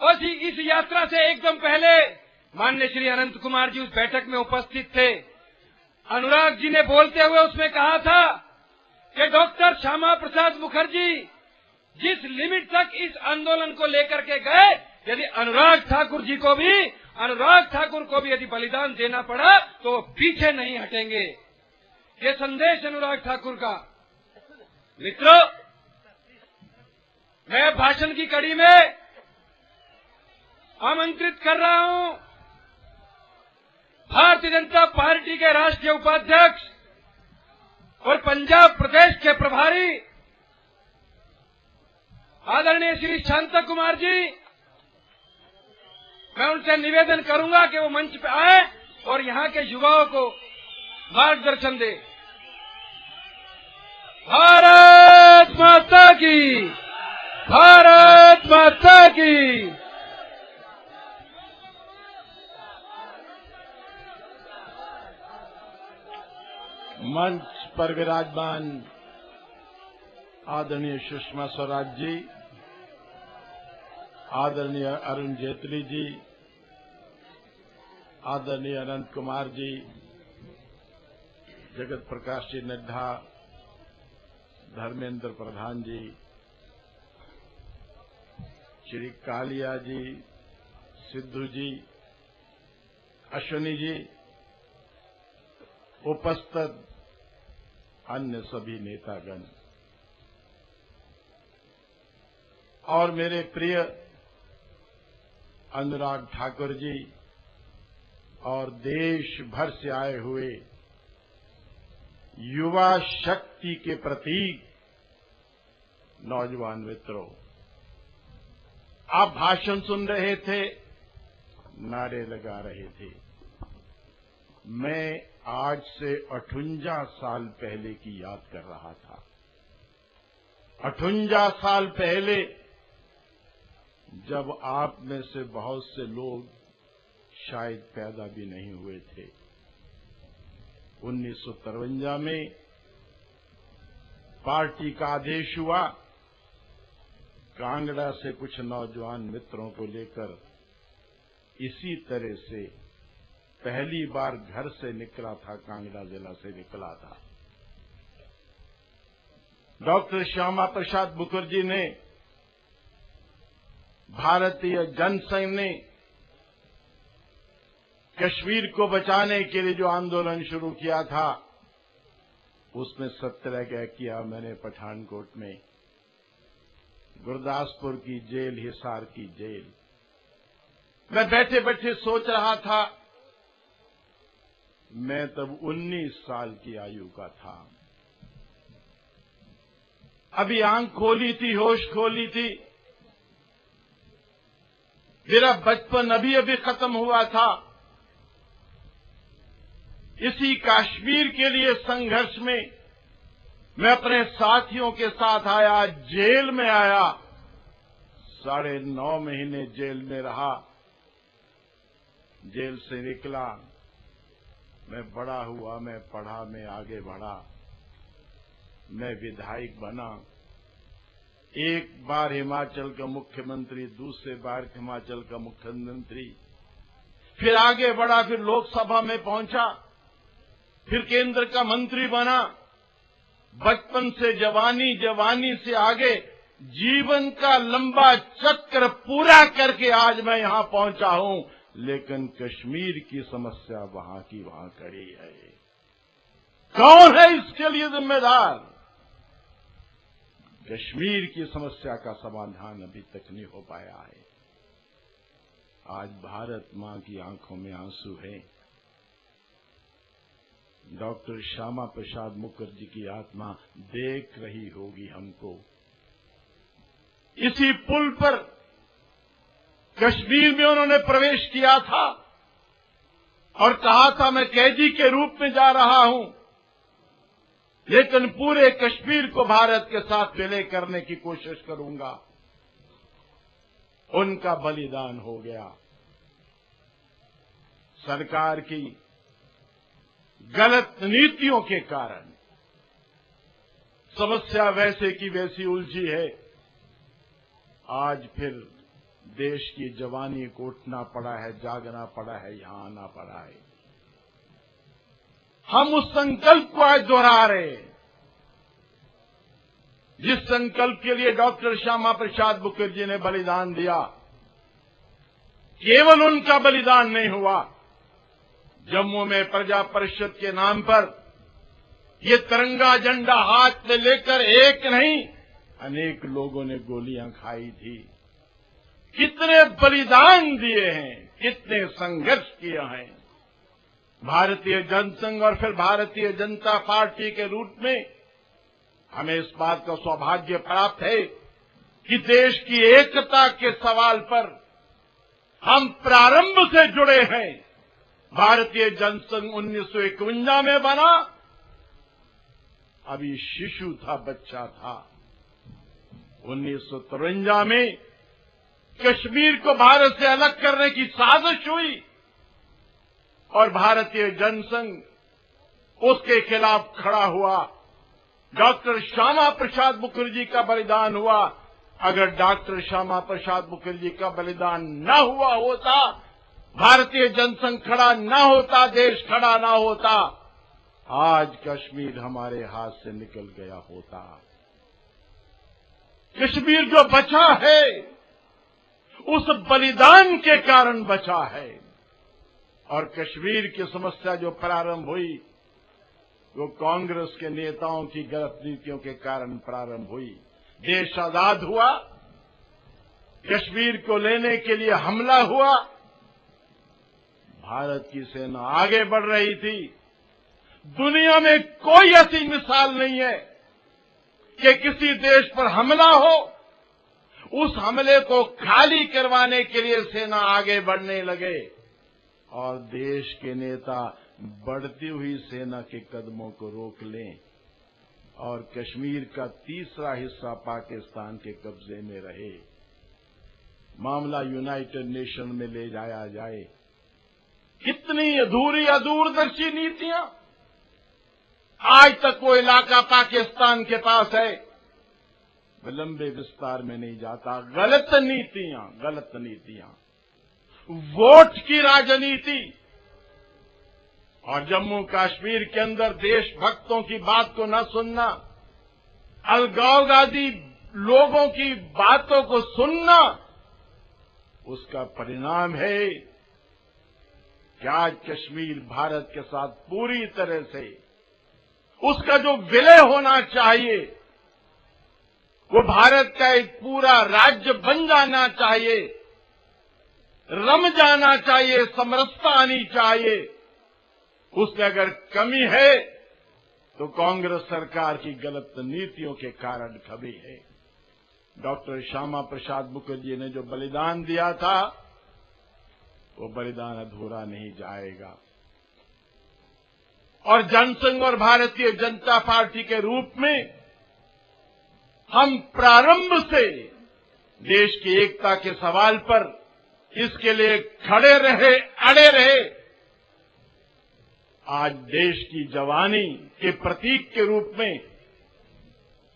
और इस यात्रा से एकदम पहले माननीय श्री अनंत कुमार जी उस बैठक में उपस्थित थे। अनुराग जी ने बोलते हुए उसमें कहा था कि डॉक्टर श्यामा प्रसाद मुखर्जी जिस लिमिट तक इस आंदोलन को लेकर के गए, यदि अनुराग ठाकुर को भी यदि बलिदान देना पड़ा तो वो पीछे नहीं हटेंगे। ये संदेश अनुराग ठाकुर का। मित्रों, मैं भाषण की कड़ी में आमंत्रित कर रहा हूं भारतीय जनता पार्टी के राष्ट्रीय उपाध्यक्ष और पंजाब प्रदेश के प्रभारी आदरणीय श्री शांता कुमार जी। मैं उनसे निवेदन करूंगा कि वो मंच पे आए और यहां के युवाओं को मार्गदर्शन दे। भारत माता की, भारत माता की। मंच पर विराजमान आदरणीय सुषमा स्वराज जी, आदरणीय अरुण जेटली जी, आदरणीय अनंत कुमार जी, जगत प्रकाश जी नड्डा, धर्मेंद्र प्रधान जी, श्री कालिया जी, सिद्धू जी, अश्विनी जी, उपस्थित अन्य सभी नेतागण और मेरे प्रिय अनुराग ठाकुर जी और देश भर से आए हुए युवा शक्ति के प्रतीक नौजवान मित्रों, आप भाषण सुन रहे थे, नारे लगा रहे थे। मैं आज से 58 साल पहले की याद कर रहा था। 58 साल पहले जब आप में से बहुत से लोग शायद पैदा भी नहीं हुए थे। 1953 में पार्टी का आदेश हुआ, कांगड़ा से कुछ नौजवान मित्रों को लेकर इसी तरह से पहली बार घर से निकला था, कांगड़ा जिला से निकला था। डॉक्टर श्यामा प्रसाद मुखर्जी ने, भारतीय जनसंघ ने कश्मीर को बचाने के लिए जो आंदोलन शुरू किया था, उसमें सत्याग्रह किया मैंने पठानकोट में, गुरदासपुर की जेल, हिसार की जेल। मैं बैठे बैठे सोच रहा था, मैं तब 19 साल की आयु का था। अभी आंख खोली थी, होश खोली थी। मेरा बचपन अभी अभी खत्म हुआ था। इसी कश्मीर के लिए संघर्ष में मैं अपने साथियों के साथ आया, जेल में आया। 9.5 महीने जेल में रहा। जेल से निकला, मैं बड़ा हुआ, मैं पढ़ा, मैं आगे बढ़ा, मैं विधायक बना। एक बार हिमाचल का मुख्यमंत्री, दूसरे बार हिमाचल का मुख्यमंत्री, फिर आगे बढ़ा, फिर लोकसभा में पहुंचा, फिर केंद्र का मंत्री बना। बचपन से जवानी, जवानी से आगे जीवन का लंबा चक्र पूरा करके आज मैं यहां पहुंचा हूं। लेकिन कश्मीर की समस्या वहां की वहां खड़ी है। कौन है इसके लिए जिम्मेदार? कश्मीर की समस्या का समाधान अभी तक नहीं हो पाया है। आज भारत मां की आंखों में आंसू है। डॉक्टर श्यामा प्रसाद मुखर्जी की आत्मा देख रही होगी हमको। इसी पुल पर कश्मीर में उन्होंने प्रवेश किया था और कहा था, मैं कैदी के रूप में जा रहा हूं, लेकिन पूरे कश्मीर को भारत के साथ विलय करने की कोशिश करूंगा। उनका बलिदान हो गया। सरकार की गलत नीतियों के कारण समस्या वैसे की वैसी उलझी है। आज फिर देश की जवानी को उठना पड़ा है, जागना पड़ा है, यहां आना पड़ा है। हम उस संकल्प को आज दोहरा रहे हैं, जिस संकल्प के लिए डॉक्टर श्यामा प्रसाद मुखर्जी ने बलिदान दिया। केवल उनका बलिदान नहीं हुआ, जम्मू में प्रजा परिषद के नाम पर ये तिरंगा झंडा हाथ में लेकर एक नहीं अनेक लोगों ने गोलियां खाई थी। कितने बलिदान दिए हैं, कितने संघर्ष किए हैं। भारतीय जनसंघ और फिर भारतीय जनता पार्टी के रूप में हमें इस बात का सौभाग्य प्राप्त है कि देश की एकता के सवाल पर हम प्रारंभ से जुड़े हैं। भारतीय जनसंघ 1951 में बना, अभी शिशु था, बच्चा था। 1953 में कश्मीर को भारत से अलग करने की साजिश हुई और भारतीय जनसंघ उसके खिलाफ खड़ा हुआ। डॉक्टर श्यामा प्रसाद मुखर्जी का बलिदान हुआ। अगर डॉक्टर श्यामा प्रसाद मुखर्जी का बलिदान न हुआ होता, भारतीय जनसंघ खड़ा न होता, देश खड़ा न होता, आज कश्मीर हमारे हाथ से निकल गया होता। कश्मीर जो बचा है उस बलिदान के कारण बचा है। और कश्मीर की समस्या जो प्रारंभ हुई वो कांग्रेस के नेताओं की गलत नीतियों के कारण प्रारंभ हुई। देश आजाद हुआ, कश्मीर को लेने के लिए हमला हुआ, भारत की सेना आगे बढ़ रही थी। दुनिया में कोई ऐसी मिसाल नहीं है कि किसी देश पर हमला हो, उस हमले को खाली करवाने के लिए सेना आगे बढ़ने लगे और देश के नेता बढ़ती हुई सेना के कदमों को रोक लें और कश्मीर का तीसरा हिस्सा पाकिस्तान के कब्जे में रहे। मामला यूनाइटेड नेशन में ले जाया जाए। कितनी अधूरी अदूरदर्शी नीतियां। आज तक वो इलाका पाकिस्तान के पास है, लंबे विस्तार में नहीं जाता। गलत नीतियां, गलत नीतियां, वोट की राजनीति और जम्मू कश्मीर के अंदर देशभक्तों की बात को न सुनना, अलगाववादी लोगों की बातों को सुनना, उसका परिणाम है कि आज कश्मीर भारत के साथ पूरी तरह से उसका जो विलय होना चाहिए, वो भारत का एक पूरा राज्य बन जाना चाहिए, रम जाना चाहिए, समरसता आनी चाहिए, उसमें अगर कमी है तो कांग्रेस सरकार की गलत नीतियों के कारण कमी है। डॉक्टर श्यामा प्रसाद मुखर्जी ने जो बलिदान दिया था वो बलिदान अधूरा नहीं जाएगा। और जनसंघ और भारतीय जनता पार्टी के रूप में हम प्रारंभ से देश की एकता के सवाल पर इसके लिए खड़े रहे, अड़े रहे। आज देश की जवानी के प्रतीक के रूप में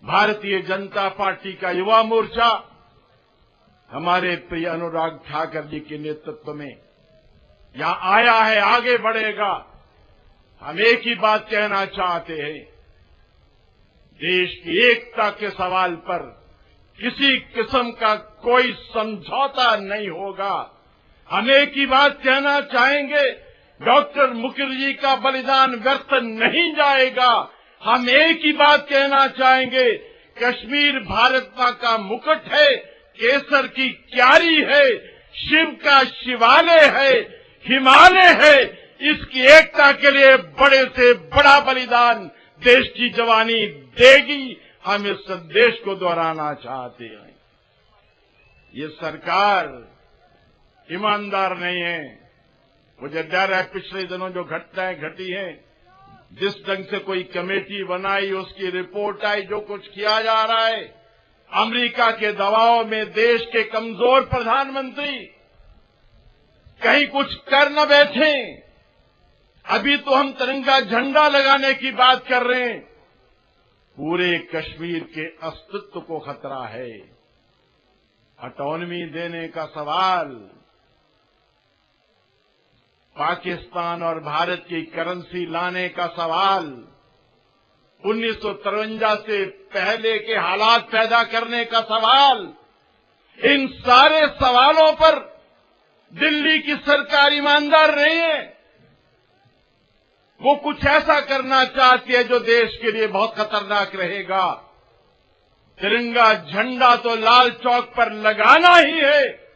भारतीय जनता पार्टी का युवा मोर्चा हमारे प्रिय अनुराग ठाकुर जी के नेतृत्व में यहां आया है, आगे बढ़ेगा। हम एक ही बात कहना चाहते हैं, देश की एकता के सवाल पर किसी किस्म का कोई समझौता नहीं होगा। हम एक ही बात कहना चाहेंगे, डॉक्टर मुखर्जी का बलिदान व्यर्थ नहीं जाएगा। हम एक ही बात कहना चाहेंगे, कश्मीर भारत मां का मुकुट है, केसर की क्यारी है, शिव का शिवालय है, हिमालय है। इसकी एकता के लिए बड़े से बड़ा बलिदान देश की जवानी देगी। हम इस संदेश को दोहराना चाहते हैं। ये सरकार ईमानदार नहीं है। मुझे डर है पिछले दिनों जो घटनाएं घटी हैं, जिस ढंग से कोई कमेटी बनाई, उसकी रिपोर्ट आई, जो कुछ किया जा रहा है, अमेरिका के दबाव में देश के कमजोर प्रधानमंत्री कहीं कुछ कर न बैठे। अभी तो हम तिरंगा झंडा लगाने की बात कर रहे हैं, पूरे कश्मीर के अस्तित्व को खतरा है। ऑटोनॉमी देने का सवाल, पाकिस्तान और भारत की करेंसी लाने का सवाल, 1953 से पहले के हालात पैदा करने का सवाल, इन सारे सवालों पर दिल्ली की सरकार ईमानदार नहीं है। वो कुछ ऐसा करना चाहती है जो देश के लिए बहुत खतरनाक रहेगा। तिरंगा झंडा तो लाल चौक पर लगाना ही है,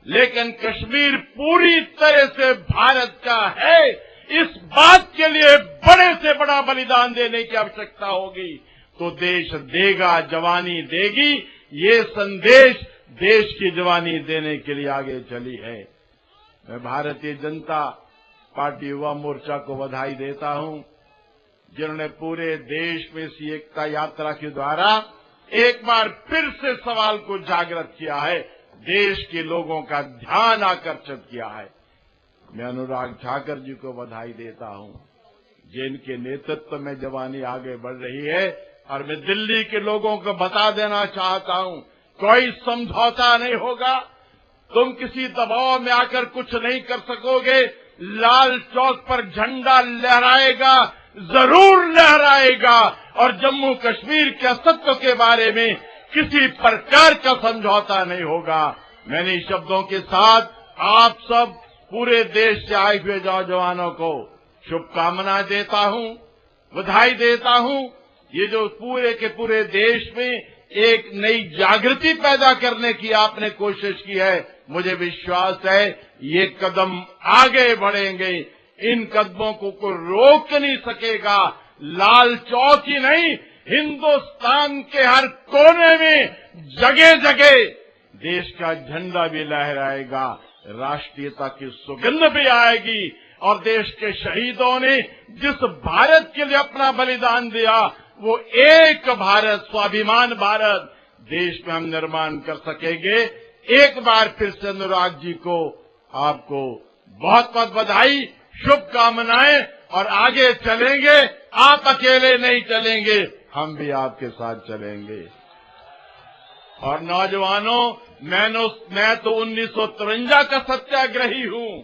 लेकिन कश्मीर पूरी तरह से भारत का है। इस बात के लिए बड़े से बड़ा बलिदान देने की आवश्यकता होगी तो देश देगा, जवानी देगी। ये संदेश देश की जवानी देने के लिए आगे चली है। मैं भारतीय जनता पार्टी युवा मोर्चा को बधाई देता हूं, जिन्होंने पूरे देश में इस एकता यात्रा के द्वारा एक बार फिर से सवाल को जागृत किया है, देश के लोगों का ध्यान आकर्षित किया है। मैं अनुराग ठाकर जी को बधाई देता हूं, जिनके नेतृत्व में जवानी आगे बढ़ रही है। और मैं दिल्ली के लोगों को बता देना चाहता हूं, कोई समझौता नहीं होगा। तुम किसी दबाव में आकर कुछ नहीं कर सकोगे। लाल चौक पर झंडा लहराएगा, जरूर लहराएगा। और जम्मू कश्मीर के अस्तित्व के बारे में किसी प्रकार का समझौता नहीं होगा। मैंने इस शब्दों के साथ आप सब पूरे देश से आए हुए जवानों को शुभकामनाएं देता हूं, बधाई देता हूं। ये जो पूरे के पूरे देश में एक नई जागृति पैदा करने की आपने कोशिश की है, मुझे विश्वास है ये कदम आगे बढ़ेंगे। इन कदमों को कोई रोक नहीं सकेगा। लाल चौक ही नहीं, हिंदुस्तान के हर कोने में जगह जगह देश का झंडा भी लहराएगा, राष्ट्रीयता की सुगंध भी आएगी। और देश के शहीदों ने जिस भारत के लिए अपना बलिदान दिया, वो एक भारत, स्वाभिमान भारत देश में हम निर्माण कर सकेंगे। एक बार फिर से अनुराग जी को, आपको बहुत बहुत बधाई, शुभकामनाएं। और आगे चलेंगे, आप अकेले नहीं चलेंगे, हम भी आपके साथ चलेंगे। और नौजवानों, मैं तो 1953 का सत्याग्रही हूं।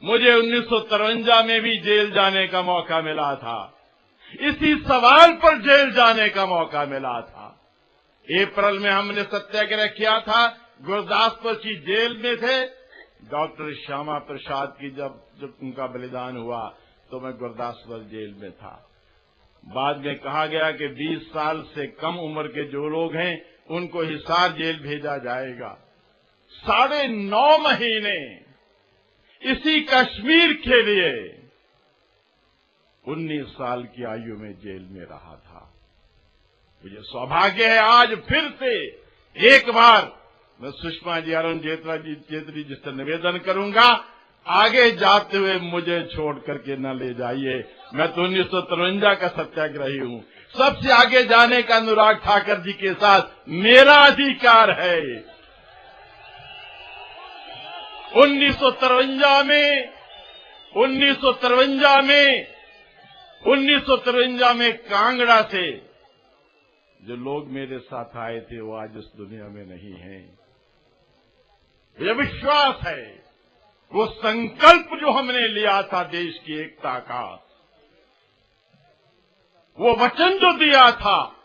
मुझे 1953 में भी जेल जाने का मौका मिला था, इसी सवाल पर जेल जाने का मौका मिला था। अप्रैल में हमने सत्याग्रह किया था, गुरदासपुर की जेल में थे। डॉक्टर श्यामा प्रसाद की जब उनका बलिदान हुआ तो मैं गुरदासपुर जेल में था। बाद में कहा गया कि 20 साल से कम उम्र के जो लोग हैं उनको हिसार जेल भेजा जाएगा। 9.5 महीने इसी कश्मीर के लिए 19 साल की आयु में जेल में रहा था। मुझे सौभाग्य है आज फिर से एक बार मैं सुषमा जी, अरुण जेटली जी से निवेदन करूंगा, आगे जाते हुए मुझे छोड़ करके न ले जाइए। मैं तो 1953 का सत्याग्रही हूं। सबसे आगे जाने का अनुराग ठाकर जी के साथ मेरा अधिकार है। 1953 में कांगड़ा से जो लोग मेरे साथ आए थे वो आज इस दुनिया में नहीं हैं। मुझे विश्वास है वो संकल्प जो हमने लिया था देश की एकता का, वो वचन जो दिया था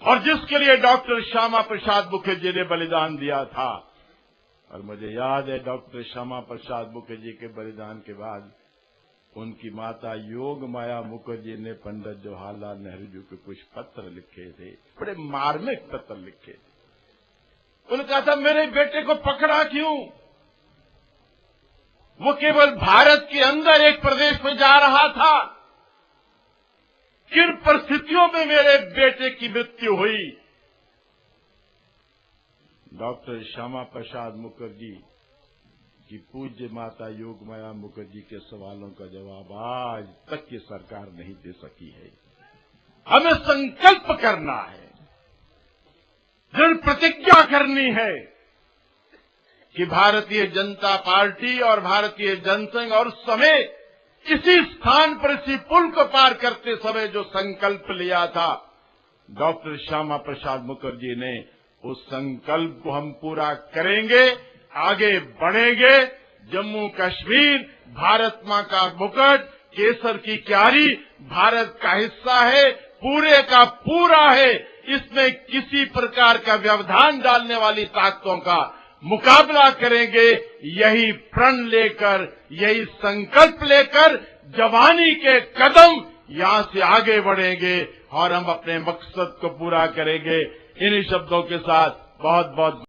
और जिसके लिए डॉक्टर श्यामा प्रसाद मुखर्जी ने बलिदान दिया था, और मुझे याद है डॉक्टर श्यामा प्रसाद मुखर्जी के बलिदान के बाद उनकी माता योग माया मुखर्जी ने पंडित जवाहरलाल नेहरू जी को कुछ पत्र लिखे थे, बड़े मार्मिक पत्र लिखे थे। उन्होंने कहा था मेरे बेटे को पकड़ा क्यों? वो केवल भारत के अंदर एक प्रदेश में जा रहा था। किन परिस्थितियों में मेरे बेटे की मृत्यु हुई? डॉक्टर श्यामा प्रसाद मुखर्जी की पूज्य माता योगमाया मुखर्जी के सवालों का जवाब आज तक की सरकार नहीं दे सकी है। हमें संकल्प करना है, दृढ़ प्रतिज्ञा करनी है कि भारतीय जनता पार्टी और भारतीय जनसंघ और समय इसी स्थान पर इसी पुल को पार करते समय जो संकल्प लिया था डॉक्टर श्यामा प्रसाद मुखर्जी ने, उस संकल्प को हम पूरा करेंगे, आगे बढ़ेंगे। जम्मू कश्मीर भारत मां का मुकुट, केसर की क्यारी भारत का हिस्सा है, पूरे का पूरा है। इसमें किसी प्रकार का व्यवधान डालने वाली ताकतों का मुकाबला करेंगे। यही प्रण लेकर, यही संकल्प लेकर जवानी के कदम यहां से आगे बढ़ेंगे और हम अपने मकसद को पूरा करेंगे। इन्हीं शब्दों के साथ बहुत बहुत